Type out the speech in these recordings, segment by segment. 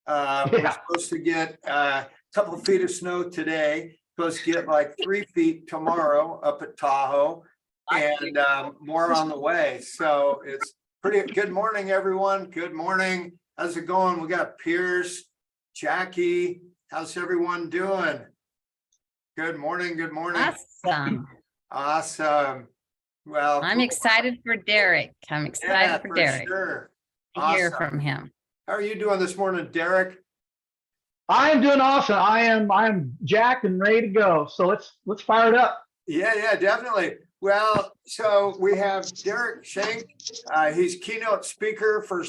We're supposed to get a couple of feet of snow today, supposed to get like 3 feet tomorrow up at Tahoe, and more on the way. So it's pretty good morning, everyone. Good morning. How's it going? We got Pierce, Jackie. How's everyone doing? Good morning. Good morning. Awesome. Awesome. Well, I'm excited for Derek. I'm excited for Derek sure. to hear Awesome. from him. How are you doing this morning, Derek? I am doing awesome. I am jacked and ready to go. So let's fire it up. Yeah, definitely. Well, so we have Derek Schenk. He's keynote speaker for,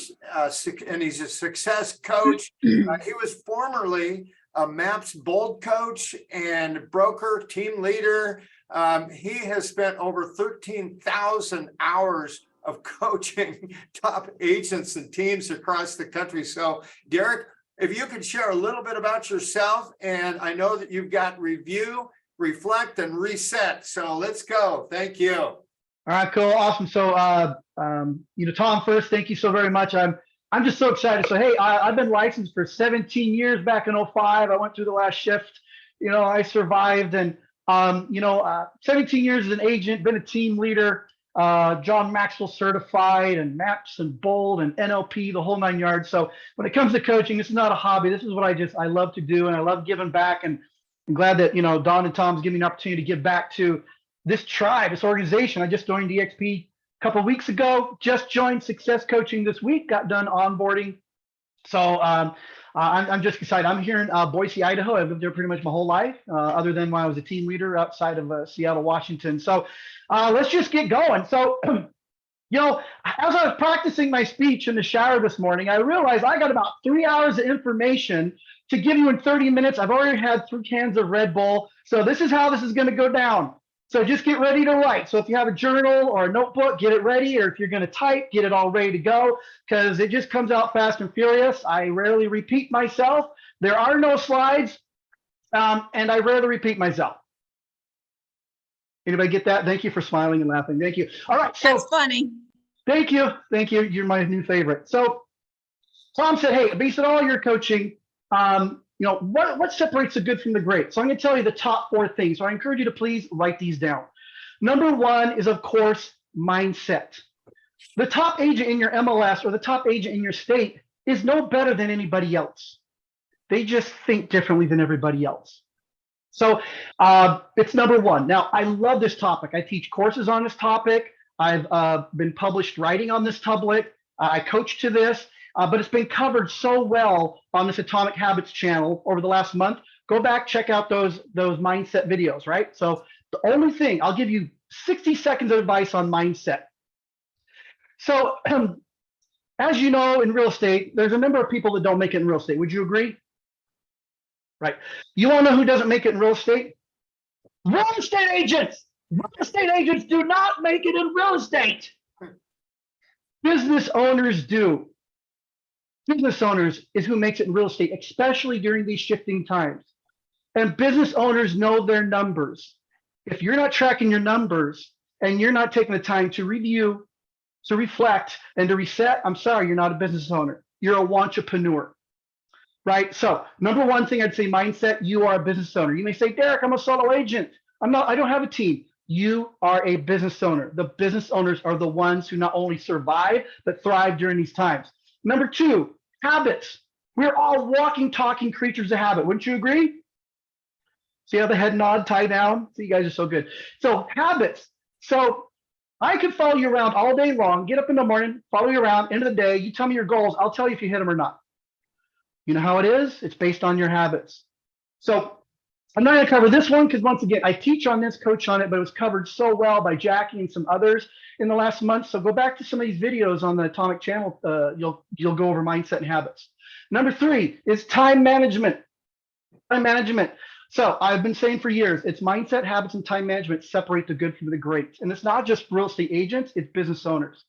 and he's a success coach. He was formerly a MAPS Bold coach and broker team leader. He has spent over 13,000 hours of coaching top agents and teams across the country. So, Derek, if you could share a little bit about yourself, and I know that you've got review, reflect, and reset. So let's go. Thank you. All right, cool, awesome. So, Tom, first, thank you so very much. I'm just so excited. So, hey, I've been licensed for 17 years. Back in 05, I went through the last shift. I survived, and 17 years as an agent, been a team leader, John Maxwell certified, and MAPS and Bold and NLP, the whole 9 yards. So when it comes to coaching, this is not a hobby. This is what I love to do, and I love giving back. And I'm glad that Don and Tom's giving me an opportunity to give back to this tribe, this organization. I just joined DXP a couple of weeks ago. Just joined Success Coaching this week. Got done onboarding. So I'm just excited. I'm here in Boise, Idaho. I've lived there pretty much my whole life, other than when I was a team leader outside of Seattle, Washington. So let's just get going. So, as I was practicing my speech in the shower this morning, I realized I got about 3 hours of information to give you in 30 minutes. I've already had 3 cans of Red Bull. So this is how this is going to go down. So just get ready to write. So if you have a journal or a notebook, get it ready. Or if you're going to type, get it all ready to go, because it just comes out fast and furious. I rarely repeat myself. There are no slides, and I rarely repeat myself. Anybody get that? Thank you for smiling and laughing. Thank you. All right. So that's funny. Thank you. Thank you. You're my new favorite. So Tom said, hey, based on all your coaching, what separates the good from the great? So I'm going to tell you the top 4 things. So I encourage you to please write these down. Number 1 is, of course, mindset. The top agent in your MLS or the top agent in your state is no better than anybody else. They just think differently than everybody else. So it's number 1. Now, I love this topic. I teach courses on this topic. I've been published writing on this topic. I coach to this. But it's been covered so well on this Atomic Habits channel over the last month. Go back, check out those mindset videos, right? So the only thing, I'll give you 60 seconds of advice on mindset. So as you know, in real estate, there's a number of people that don't make it in real estate. Would you agree? Right. You want to know who doesn't make it in real estate? Real estate agents. Real estate agents do not make it in real estate. Business owners do. Business owners is who makes it in real estate, especially during these shifting times. And business owners know their numbers. If you're not tracking your numbers and you're not taking the time to review, to reflect, and to reset, I'm sorry, you're not a business owner. You're a wantrepreneur, right? So number 1 thing I'd say, mindset, you are a business owner. You may say, Derek, I'm a solo agent. I don't have a team. You are a business owner. The business owners are the ones who not only survive, but thrive during these times. Number 2, habits. We're all walking, talking creatures of habit. Wouldn't you agree? See how the head nod, tie down? See, you guys are so good. So habits. So I could follow you around all day long, get up in the morning, follow you around, end of the day, you tell me your goals, I'll tell you if you hit them or not. You know how it is? It's based on your habits. So I'm not going to cover this one because, once again, I teach on this, coach on it, but it was covered so well by Jackie and some others in the last month. So go back to some of these videos on the Atomic channel. You'll go over mindset and habits. Number 3 is time management. Time management. So I've been saying for years, it's mindset, habits, and time management separate the good from the great. And it's not just real estate agents, it's business owners.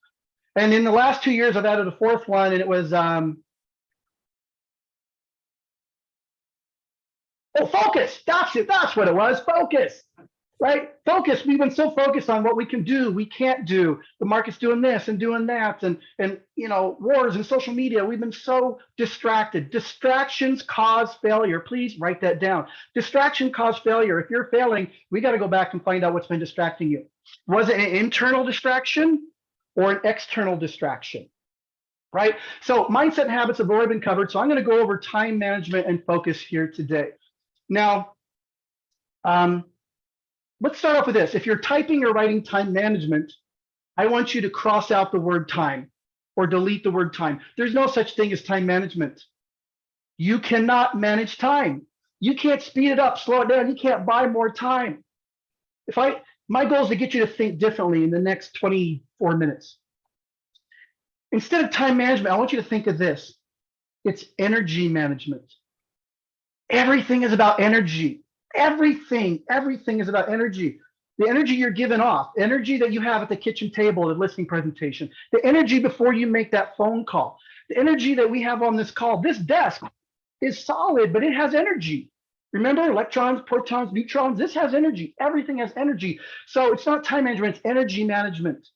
And in the last 2 years, I've added a 4th one, and it was focus. That's it. That's what it was. Focus. right? Focus. We've been so focused on what we can do, we can't do. The market's doing this and doing that, and wars and social media. We've been so distracted. Distractions cause failure. Please write that down. Distraction cause failure. If you're failing, we got to go back and find out what's been distracting you. Was it an internal distraction or an external distraction? Right? So mindset and habits have already been covered. So I'm going to go over time management and focus here today. Now, let's start off with this. If you're typing or writing time management, I want you to cross out the word time or delete the word time. There's no such thing as time management. You cannot manage time. You can't speed it up, slow it down. You can't buy more time. My goal is to get you to think differently in the next 24 minutes. Instead of time management, I want you to think of this. It's energy management. Everything is about energy. Everything is about energy. The energy you're giving off, energy that you have at the kitchen table, the listening presentation, the energy before you make that phone call, the energy that we have on this call. This desk is solid, but it has energy. Remember, electrons, protons, neutrons, this has energy. Everything has energy. So it's not time management, it's energy management.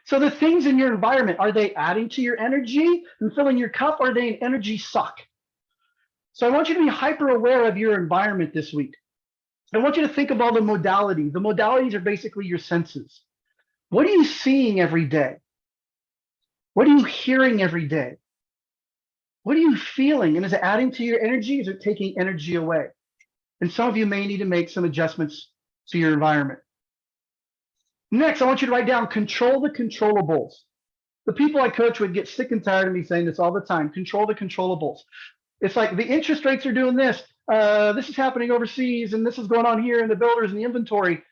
So the things in your environment, are they adding to your energy and filling your cup, or are they an energy suck? So I want you to be hyper aware of your environment this week. I want you to think of all the modalities. The modalities are basically your senses. What are you seeing every day? What are you hearing every day? What are you feeling? And is it adding to your energy? Is it taking energy away? And some of you may need to make some adjustments to your environment. Next, I want you to write down control the controllables. The people I coach would get sick and tired of me saying this all the time. Control the controllables. It's like the interest rates are doing this. This is happening overseas, and this is going on here in the builders and the inventory.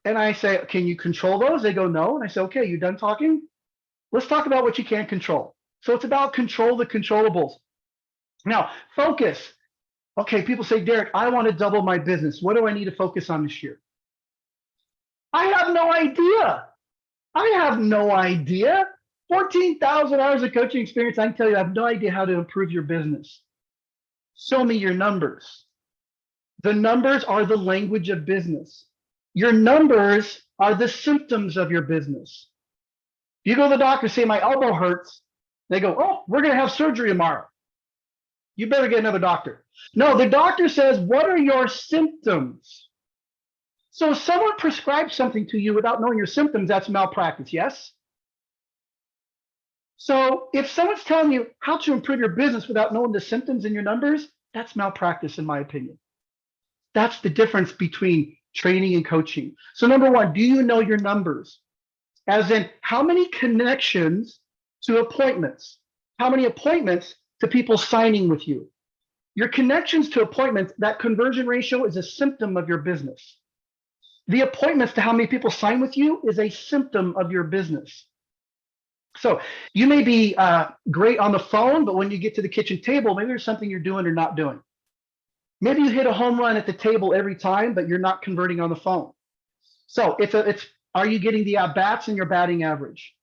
And I say, can you control those? They go, no. And I say, okay, you done talking? Let's talk about what you can't control. So it's about control the controllables. Now, focus. Okay, people say, Derek, I want to double my business. What do I need to focus on this year? I have no idea. 14,000 hours of coaching experience. I can tell you, I have no idea how to improve your business. Show me your numbers. The numbers are the language of business. Your numbers are the symptoms of your business. You go to the doctor, say, my elbow hurts. They go, oh, we're going to have surgery tomorrow. You better get another doctor. No, the doctor says, what are your symptoms? So if someone prescribes something to you without knowing your symptoms, that's malpractice, yes? So if someone's telling you how to improve your business without knowing the symptoms and your numbers, that's malpractice in my opinion. That's the difference between training and coaching. So number one, do you know your numbers? As in, how many connections to appointments? How many appointments to people signing with you? Your connections to appointments, that conversion ratio is a symptom of your business. The appointments to how many people sign with you is a symptom of your business. So you may be great on the phone, but when you get to the kitchen table, maybe there's something you're doing or not doing. Maybe you hit a home run at the table every time, but you're not converting on the phone. So are you getting the at-bats in your batting average?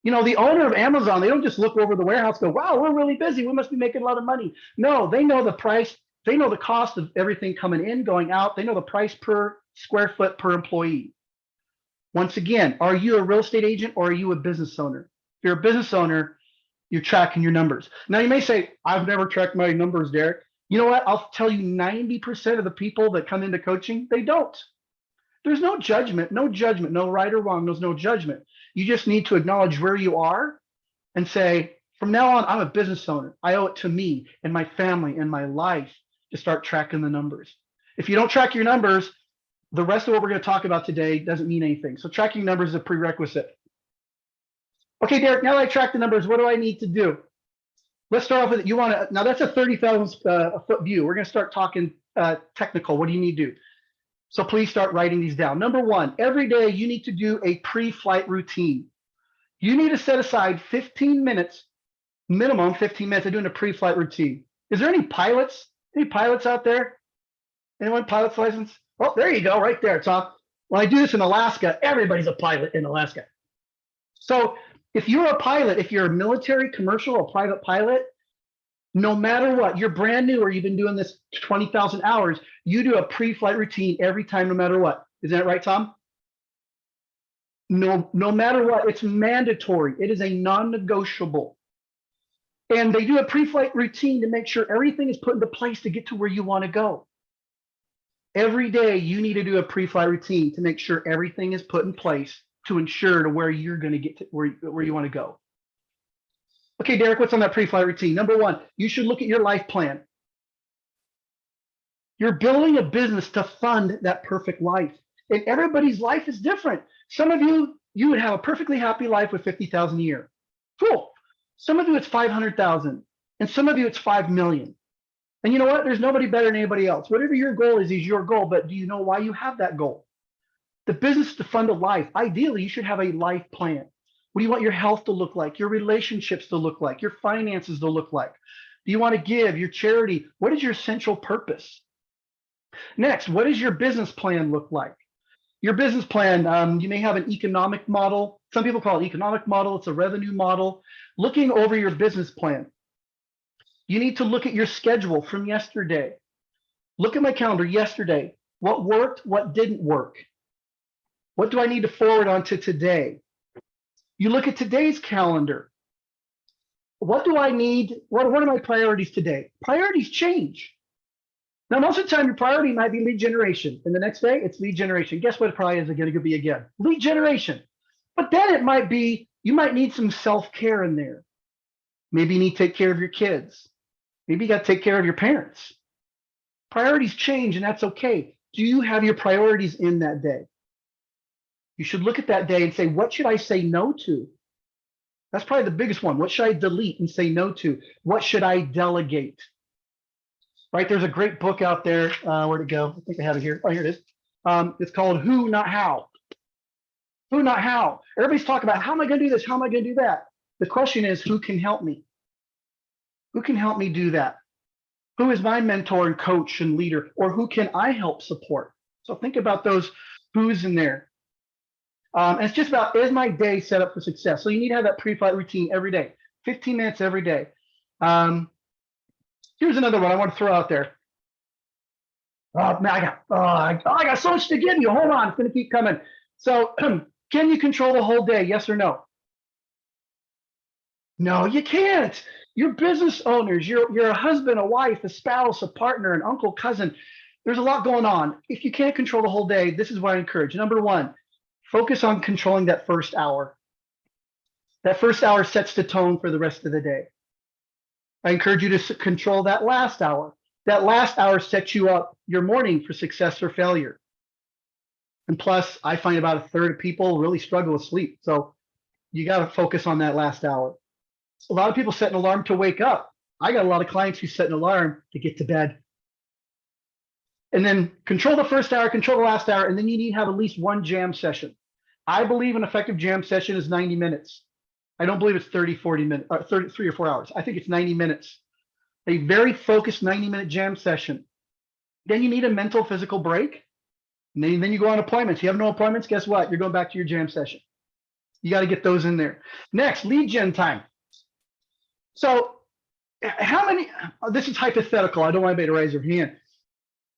You know, the owner of Amazon, they don't just look over the warehouse and go, wow, we're really busy. We must be making a lot of money. No, they know the price. They know the cost of everything coming in, going out. They know the price per square foot per employee. Once again, are you a real estate agent or are you a business owner? If you're a business owner, you're tracking your numbers. Now you may say, I've never tracked my numbers, Derek. You know what? I'll tell you 90% of the people that come into coaching, they don't. There's no judgment, no right or wrong. There's no judgment. You just need to acknowledge where you are and say, from now on, I'm a business owner. I owe it to me and my family and my life to start tracking the numbers. If you don't track your numbers, the rest of what we're going to talk about today doesn't mean anything. So tracking numbers is a prerequisite. Okay, Derek, now that I track the numbers, what do I need to do? Let's start off with, now that's a 30,000 foot view. We're going to start talking technical. What do you need to do? So please start writing these down. Number one, every day you need to do a pre-flight routine. You need to set aside 15 minutes, minimum 15 minutes of doing a pre-flight routine. Is there any pilots? Any pilots out there? Anyone pilot's license? Oh, there you go, right there, Tom. When I do this in Alaska, everybody's a pilot in Alaska. So if you're a pilot, if you're a military, commercial, or private pilot, No matter what, you're brand new or you've been doing this 20,000 hours, you do a pre-flight routine every time, no matter what. Is that right, Tom? No matter what, it's mandatory. It is a non-negotiable. And they do a pre-flight routine to make sure everything is put into place to get to where you want to go. Every day you need to do a pre-flight routine to make sure everything is put in place to ensure to where you're going to get to where you want to go. Okay, Derek, what's on that pre-flight routine? Number one, you should look at your life plan. You're building a business to fund that perfect life. And everybody's life is different. Some of you would have a perfectly happy life with 50,000 a year. Cool. Some of you it's 500,000, and some of you it's 5 million. And you know what? There's nobody better than anybody else. Whatever your goal is your goal, but do you know why you have that goal? The business to fund a life. Ideally, you should have a life plan. What do you want your health to look like? Your relationships to look like? Your finances to look like? Do you want to give your charity? What is your central purpose? Next, what does your business plan look like? Your business plan, you may have an economic model. Some people call it economic model. It's a revenue model. Looking over your business plan. You need to look at your schedule from yesterday. Look at my calendar yesterday. What worked? What didn't work? What do I need to forward on to today? You look at today's calendar. What do I need? What are my priorities today? Priorities change. Now, most of the time, your priority might be lead generation. And the next day, it's lead generation. Guess what priority is going to be again? Lead generation. But then it might be, you might need some self-care in there. Maybe you need to take care of your kids. Maybe you got to take care of your parents. Priorities change, and that's okay. Do you have your priorities in that day? You should look at that day and say, what should I say no to? That's probably the biggest one. What should I delete and say no to? What should I delegate? Right, there's a great book out there. Where'd it go? I think I have it here. Oh, here it is. It's called Who, Not How. Who, Not How. Everybody's talking about how am I going to do this? How am I going to do that? The question is, who can help me? Who can help me do that? Who is my mentor and coach and leader? Or who can I help support? So think about those who's in there. And it's just about, is my day set up for success? So you need to have that pre-flight routine every day, 15 minutes every day. Here's another one I want to throw out there. Oh man, I got so much to give you. Hold on, it's going to keep coming. So, can you control the whole day? Yes or no? No, you can't. You're business owners. You're a husband, a wife, a spouse, a partner, an uncle, cousin. There's a lot going on. If you can't control the whole day, this is what I encourage. Number one, focus on controlling that first hour. That first hour sets the tone for the rest of the day. I encourage you to control that last hour. That last hour sets you up your morning for success or failure. And plus, I find about a third of people really struggle with sleep. So you got to focus on that last hour. A lot of people set an alarm to wake up. I got a lot of clients who set an alarm to get to bed. And then control the first hour, control the last hour, and then you need to have at least one jam session. I believe an effective jam session is 90 minutes. I don't believe it's 30, 40 minutes, 3 or 4 hours. I think it's 90 minutes. A very focused 90-minute jam session. Then you need a mental, physical break. And then you go on appointments. You have no appointments, guess what? You're going back to your jam session. You got to get those in there. Next, lead gen time. So how many, this is hypothetical. I don't want anybody to raise their hand.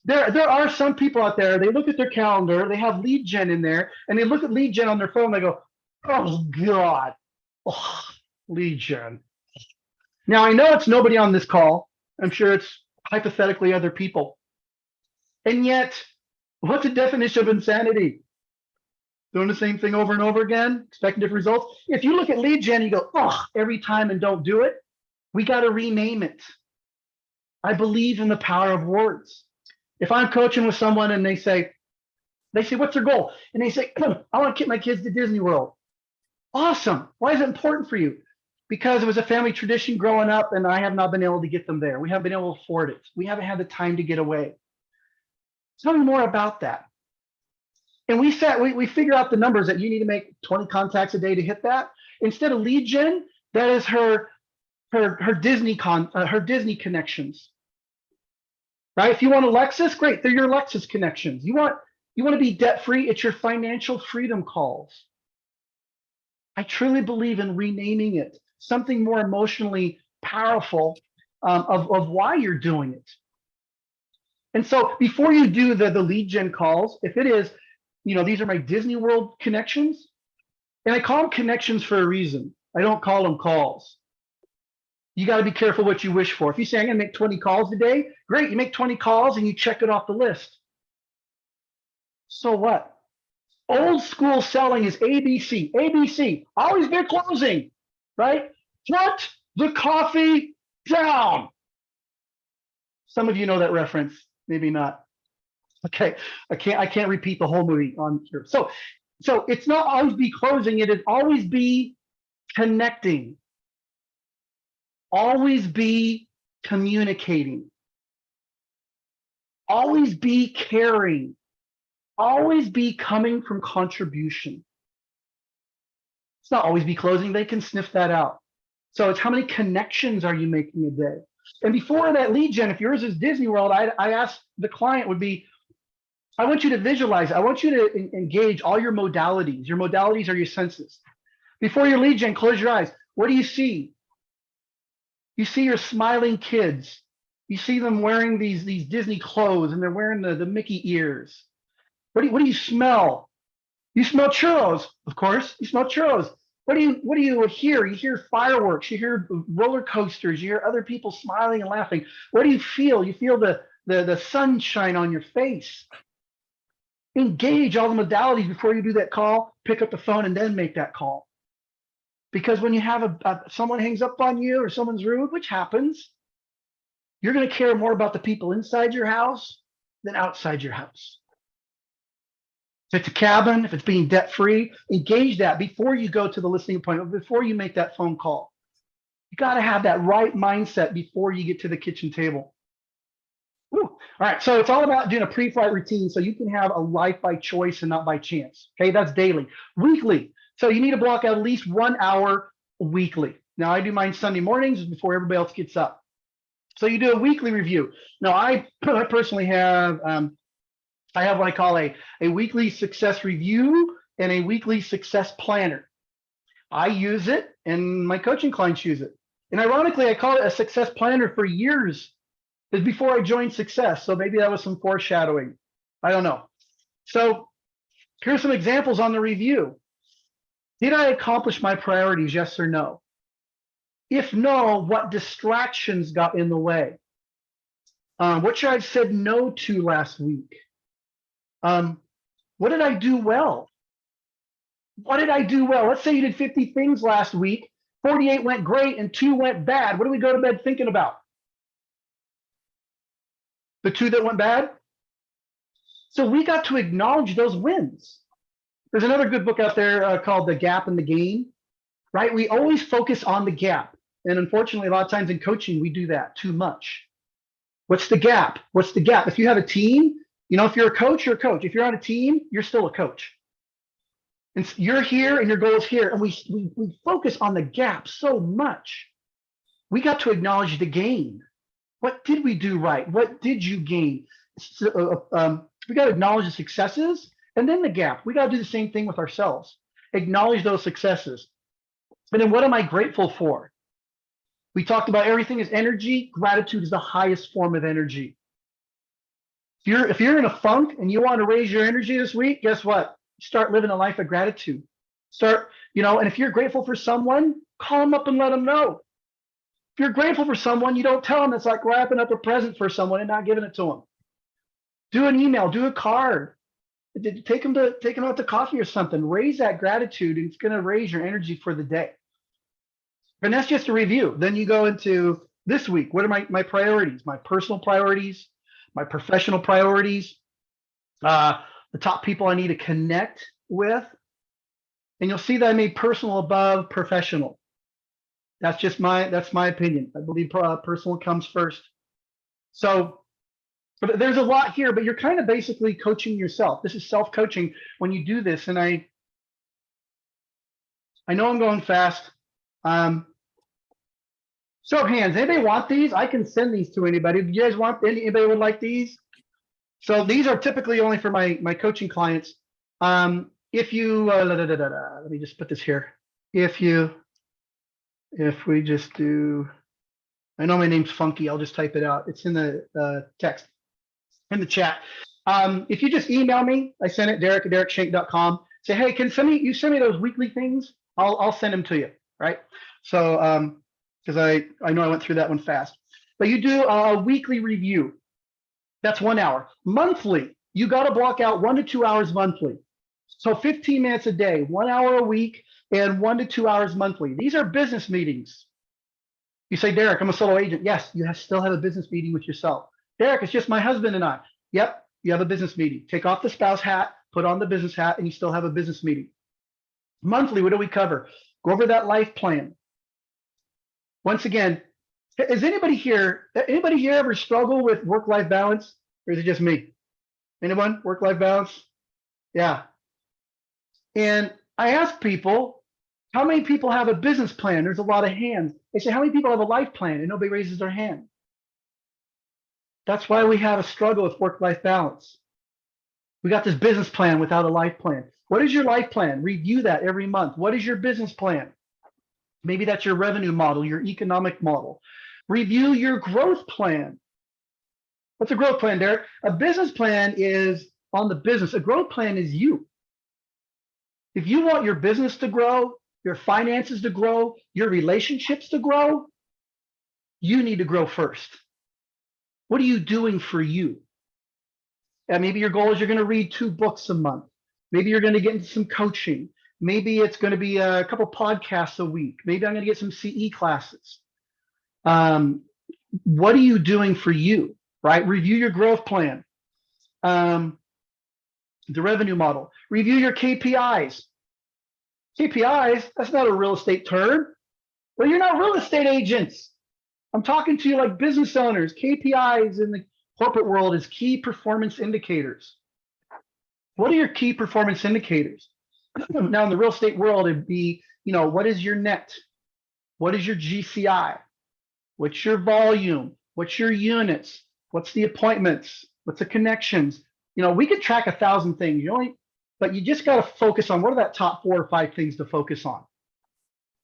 There are some people out there, they look at their calendar, they have lead gen in there, and they look at lead gen on their phone, they go, oh God. Oh, lead gen. Now, I know it's nobody on this call. I'm sure it's hypothetically other people. And yet, what's the definition of insanity? Doing the same thing over and over again, expecting different results. If you look at lead gen, you go, oh, every time and don't do it. We got to rename it. I believe in the power of words. If I'm coaching with someone and they say, what's their goal? And they say, I want to get my kids to Disney World. Awesome. Why is it important for you? Because it was a family tradition growing up and I have not been able to get them there. We haven't been able to afford it. We haven't had the time to get away. Tell me more about that. And we figure out the numbers that you need to make 20 contacts a day to hit that. Instead of lead gen, that is her Disney connections. Right? If you want a Lexus, great. They're your Lexus connections. You want to be debt free, it's your financial freedom calls. I truly believe in renaming it, something more emotionally powerful of why you're doing it. And so before you do the lead gen calls, if it is, these are my Disney World connections, and I call them connections for a reason. I don't call them calls. You got to be careful what you wish for. If you say, I'm going to make 20 calls today, great. You make 20 calls and you check it off the list. So what? Old school selling is ABC, ABC, always be closing, right? Put the coffee down. Some of you know that reference, maybe not. Okay, I can't repeat the whole movie on here. So it's not always be closing, it is always be connecting. Always be communicating. Always be caring. Always be coming from contribution. It's not always be closing, they can sniff that out. So it's how many connections are you making a day? And before that lead gen, if yours is Disney World, I asked the client would be, I want you to visualize, I want you to engage all your modalities. Your modalities are your senses. Before your lead gen, close your eyes. What do you see? You see your smiling kids. You see them wearing these Disney clothes and they're wearing the Mickey ears. What do you smell? You smell churros, of course. You smell churros. What do you hear? You hear fireworks. You hear roller coasters. You hear other people smiling and laughing. What do you feel? You feel the sunshine on your face. Engage all the modalities before you do that call. Pick up the phone and then make that call. Because when you have someone hangs up on you or someone's rude, which happens, you're going to care more about the people inside your house than outside your house. If it's a cabin, if it's being debt-free, engage that before you go to the listening appointment, before you make that phone call. You got to have that right mindset before you get to the kitchen table. Woo. All right, so it's all about doing a pre-flight routine so you can have a life by choice and not by chance. Okay, that's daily. Weekly, so you need to block out at least 1 hour weekly. Now, I do mine Sunday mornings before everybody else gets up. So you do a weekly review. Now, I personally have I have what I call a weekly success review and a weekly success planner. I use it and my coaching clients use it. And ironically, I call it a success planner for years before I joined Success. So maybe that was some foreshadowing. I don't know. So here's some examples on the review. Did I accomplish my priorities? Yes or no? If no, what distractions got in the way? What should I have said no to last week? What did I do well? What did I do well? Let's say you did 50 things last week, 48 went great and 2 went bad. What do we go to bed thinking about? The 2 that went bad? So we got to acknowledge those wins. There's another good book out there called The Gap and the Gain, right? We always focus on the gap. And unfortunately, a lot of times in coaching, we do that too much. What's the gap? What's the gap? If you have a team, if you're a coach, you're a coach. If you're on a team, you're still a coach. And you're here and your goal is here. And we focus on the gap so much. We got to acknowledge the gain. What did we do right? What did you gain? We got to acknowledge the successes and then the gap. We got to do the same thing with ourselves. Acknowledge those successes. And then what am I grateful for? We talked about everything is energy. Gratitude is the highest form of energy. If you're in a funk and you want to raise your energy this week, guess what? Start living a life of gratitude. And if you're grateful for someone, call them up and let them know. If you're grateful for someone, you don't tell them. It's like wrapping up a present for someone and not giving it to them. Do an email, do a card, take them out to coffee or something. Raise that gratitude, and it's going to raise your energy for the day. And that's just a review. Then you go into this week. What are my priorities? My personal priorities, my professional priorities, the top people I need to connect with. And you'll see that I made personal above professional. That's my opinion. I believe personal comes first. So, but there's a lot here, but you're kind of basically coaching yourself. This is self-coaching when you do this. And I know I'm going fast. Show of hands. Anybody want these? I can send these to anybody. Do you guys want anybody would like these? So these are typically only for my coaching clients. If you let me just put this here. If we just do I know my name's funky. I'll just type it out. It's in the text, in the chat. If you just email me, I send it, Derek@DerekShank.com. Say, hey, you send me those weekly things? I'll send them to you, right? So, because I know I went through that one fast. But you do a weekly review. That's 1 hour. Monthly, you got to block out 1 to 2 hours monthly. So 15 minutes a day, 1 hour a week, and 1 to 2 hours monthly. These are business meetings. You say, Derek, I'm a solo agent. Yes, you still have a business meeting with yourself. Derek, it's just my husband and I. Yep, you have a business meeting. Take off the spouse hat, put on the business hat, and you still have a business meeting. Monthly, what do we cover? Go over that life plan. Once again, is anybody here ever struggle with work-life balance? Or is it just me? Anyone? Work-life balance? Yeah. And I ask people, how many people have a business plan? There's a lot of hands. They say, how many people have a life plan? And nobody raises their hand. That's why we have a struggle with work-life balance. We got this business plan without a life plan. What is your life plan? Review that every month. What is your business plan? Maybe that's your revenue model, your economic model. Review your growth plan. What's a growth plan, Derek? A business plan is on the business. A growth plan is you. If you want your business to grow, your finances to grow, your relationships to grow, you need to grow first. What are you doing for you? And maybe your goal is you're going to read 2 books a month. Maybe you're going to get into some coaching. Maybe it's going to be a couple podcasts a week. Maybe I'm going to get some CE classes. What are you doing for you, right? Review your growth plan. The revenue model. Review your KPIs. KPIs, that's not a real estate term. Well, you're not real estate agents. I'm talking to you like business owners. KPIs in the corporate world is key performance indicators. What are your key performance indicators? Now in the real estate world, it'd be, what is your net? What is your GCI? What's your volume? What's your units? What's the appointments? What's the connections? We could track 1,000 things, but you just got to focus on what are that top 4 or 5 things to focus on,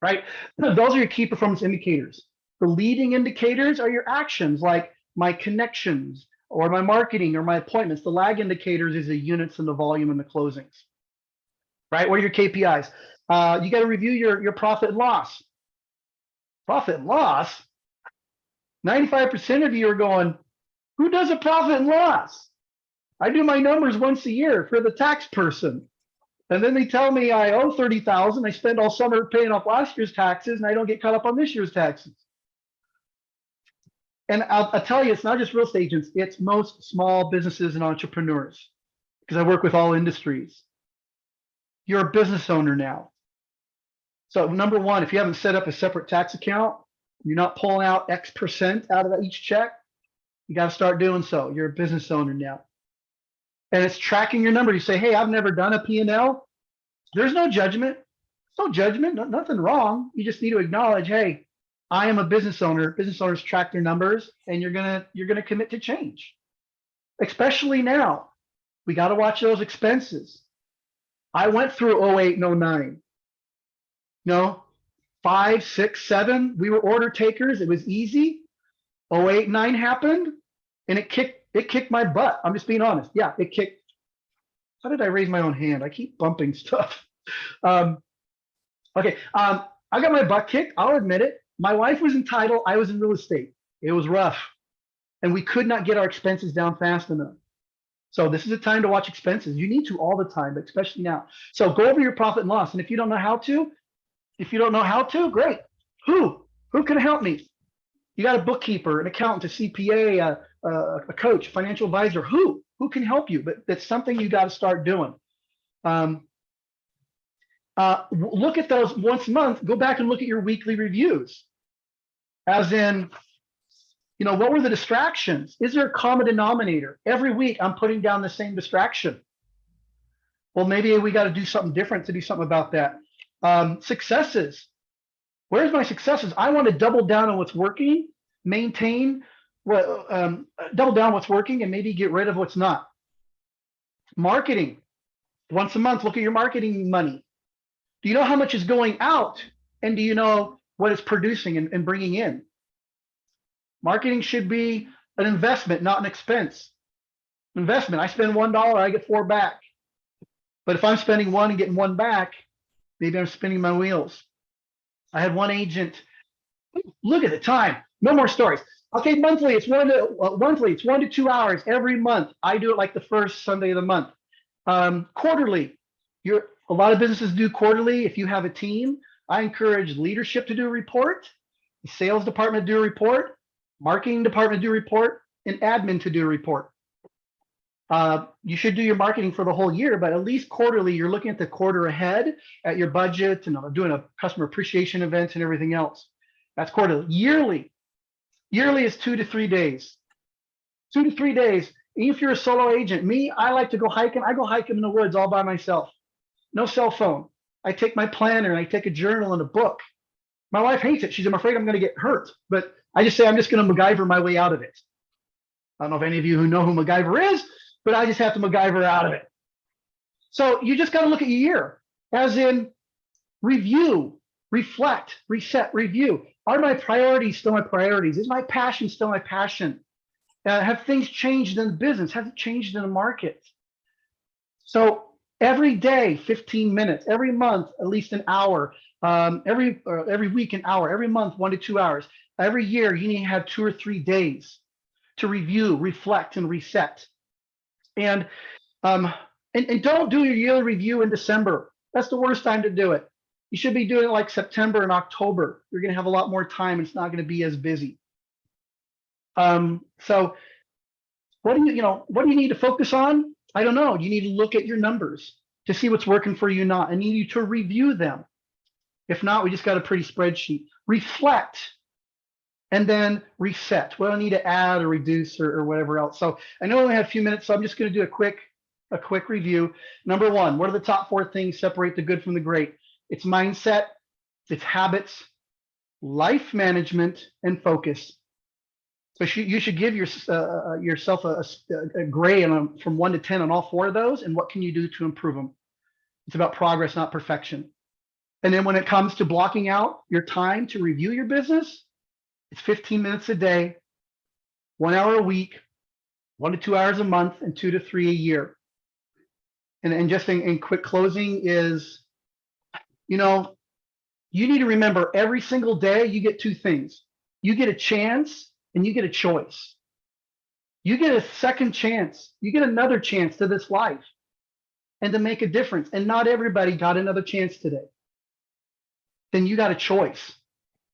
right? Those are your key performance indicators. The leading indicators are your actions, like my connections or my marketing or my appointments. The lag indicators is the units and the volume and the closings, right? What are your KPIs? You got to review your profit and loss. Profit and loss? 95% of you are going, who does a profit and loss? I do my numbers once a year for the tax person. And then they tell me I owe $30,000. I spend all summer paying off last year's taxes and I don't get caught up on this year's taxes. And I'll tell you, it's not just real estate agents, it's most small businesses and entrepreneurs, because I work with all industries. You're a business owner now. So number one, if you haven't set up a separate tax account, you're not pulling out X% out of each check, you got to start doing so. You're a business owner now. And it's tracking your number. You say, hey, I've never done a P&L. There's no judgment. No judgment, nothing wrong. You just need to acknowledge, hey, I am a business owner. Business owners track their numbers, and you're gonna commit to change. Especially now, we got to watch those expenses. I went through 08 and 09. 5, 6, 7. We were order takers. It was easy. 08, 9 happened, and it kicked my butt. I'm just being honest. Yeah, it kicked. How did I raise my own hand? I keep bumping stuff. Okay. I got my butt kicked. I'll admit it. My wife was in title. I was in real estate. It was rough. And we could not get our expenses down fast enough. So this is a time to watch expenses. You need to all the time, but especially now. So go over your profit and loss. And if you don't know how to, great. Who can help me? You got a bookkeeper, an accountant, a CPA, a coach, financial advisor. Who can help you? But that's something you got to start doing. Look at those once a month. Go back and look at your weekly reviews. As in, what were the distractions? Is there a common denominator? Every week I'm putting down the same distraction. Well, maybe we got to do something different to do something about that. Successes. Where's my successes? I want to double down on what's working, maintain double down what's working, and maybe get rid of what's not. Marketing. Once a month, look at your marketing money. Do you know how much is going out? And do you know what it's producing and bringing in? Marketing should be an investment, not an expense. Investment. I spend $1, I get 4 back. But if I'm spending 1 and getting 1 back, maybe I'm spinning my wheels. I had one agent. Look at the time. No more stories. Okay, monthly. It's 1 to 2 hours every month. I do it like the first Sunday of the month. Quarterly. A lot of businesses do quarterly. If you have a team, I encourage leadership to do a report, the sales department to do a report, marketing department to do a report, and admin to do a report. You should do your marketing for the whole year, but at least quarterly, you're looking at the quarter ahead at your budget and doing a customer appreciation events and everything else. That's quarterly. Yearly is 2 to 3 days. 2 to 3 days. If you're a solo agent, I like to go hiking. I go hiking in the woods all by myself. No cell phone. I take my planner and I take a journal and a book. My wife hates it. I'm afraid I'm going to get hurt, but I just say I'm just going to MacGyver my way out of it. I don't know if any of you who know who MacGyver is, but I just have to MacGyver out of it. So you just got to look at your year, as in review, reflect, reset, review. Are my priorities still my priorities? Is my passion still my passion? Have things changed in the business? Has it changed in the market? So every day, 15 minutes, every month, at least an hour, every week, an hour, every month, 1 to 2 hours. Every year, you need to have 2 or 3 days to review, reflect, and reset. And don't do your yearly review in December. That's the worst time to do it. You should be doing it like September and October. You're going to have a lot more time. It's not going to be as busy. So what do you need to focus on? I don't know. You need to look at your numbers to see what's working for you, not. I need you to review them. If not, we just got a pretty spreadsheet. Reflect and then reset. What do I need to add or reduce or whatever else? So I know we only have a few minutes, so I'm just going to do a quick review. Number 1, what are the top 4 things separate the good from the great? It's mindset, it's habits, life management, and focus. So you should give yourself a grade from 1 to 10 on all 4 of those, and what can you do to improve them? It's about progress, not perfection. And then when it comes to blocking out your time to review your business, it's 15 minutes a day, 1 hour a week, 1 to 2 hours a month, and 2 to 3 a year. And just in quick closing is, you need to remember every single day you get 2 things. You get a chance and you get a choice. You get a second chance. You get another chance to this life and to make a difference. And not everybody got another chance today. Then you got a choice.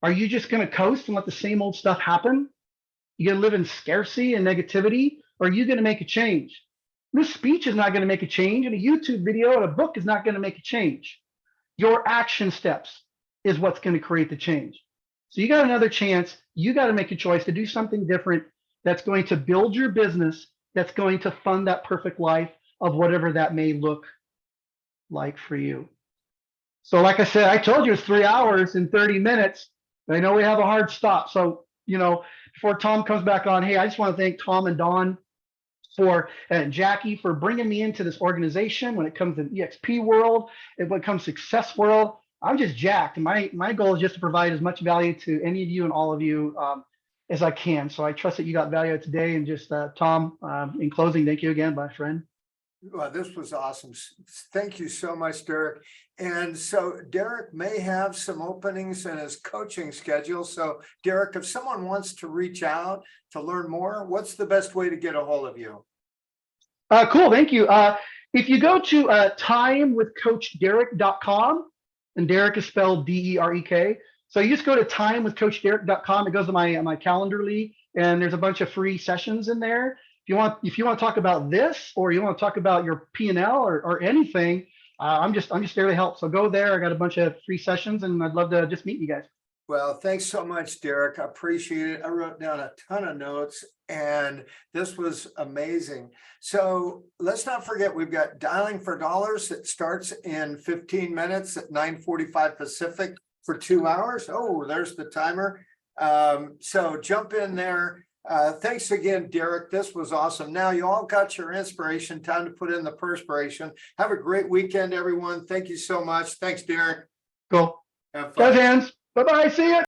Are you just going to coast and let the same old stuff happen? You going to live in scarcity and negativity? Or are you going to make a change? This speech is not going to make a change, and a YouTube video and a book is not going to make a change. Your action steps is what's going to create the change. So you got another chance. You got to make a choice to do something different that's going to build your business, that's going to fund that perfect life of whatever that may look like for you. So like I said, I told you it's 3 hours and 30 minutes. I know we have a hard stop. So, before Tom comes back on, hey, I just want to thank Tom and Dawn and Jackie for bringing me into this organization when it comes to EXP world and when it comes to success world. I'm just jacked. And my goal is just to provide as much value to any of you and all of you as I can. So I trust that you got value today. And just Tom, in closing, thank you again, my friend. Well, this was awesome. Thank you so much, Derek. And so Derek may have some openings in his coaching schedule. So Derek, if someone wants to reach out to learn more, what's the best way to get a hold of you? Cool. Thank you. If you go to timewithcoachderek.com, and Derek is spelled D-E-R-E-K. So you just go to timewithcoachderek.com. It goes to my Calendly, and there's a bunch of free sessions in there. If you want to talk about this, or you want to talk about your P&L or anything, I'm just there to help. So go there. I got a bunch of free sessions, and I'd love to just meet you guys. Well, thanks so much, Derek. I appreciate it. I wrote down a ton of notes, and this was amazing. So let's not forget, we've got Dialing for Dollars that starts in 15 minutes at 9:45 Pacific for 2 hours. Oh, there's the timer. So jump in there. Thanks again, Derek. This was awesome. Now you all got your inspiration. Time to put in the perspiration. Have a great weekend, everyone. Thank you so much. Thanks, Derek. Cool. Have fun. Guys, hands. Bye-bye. See ya.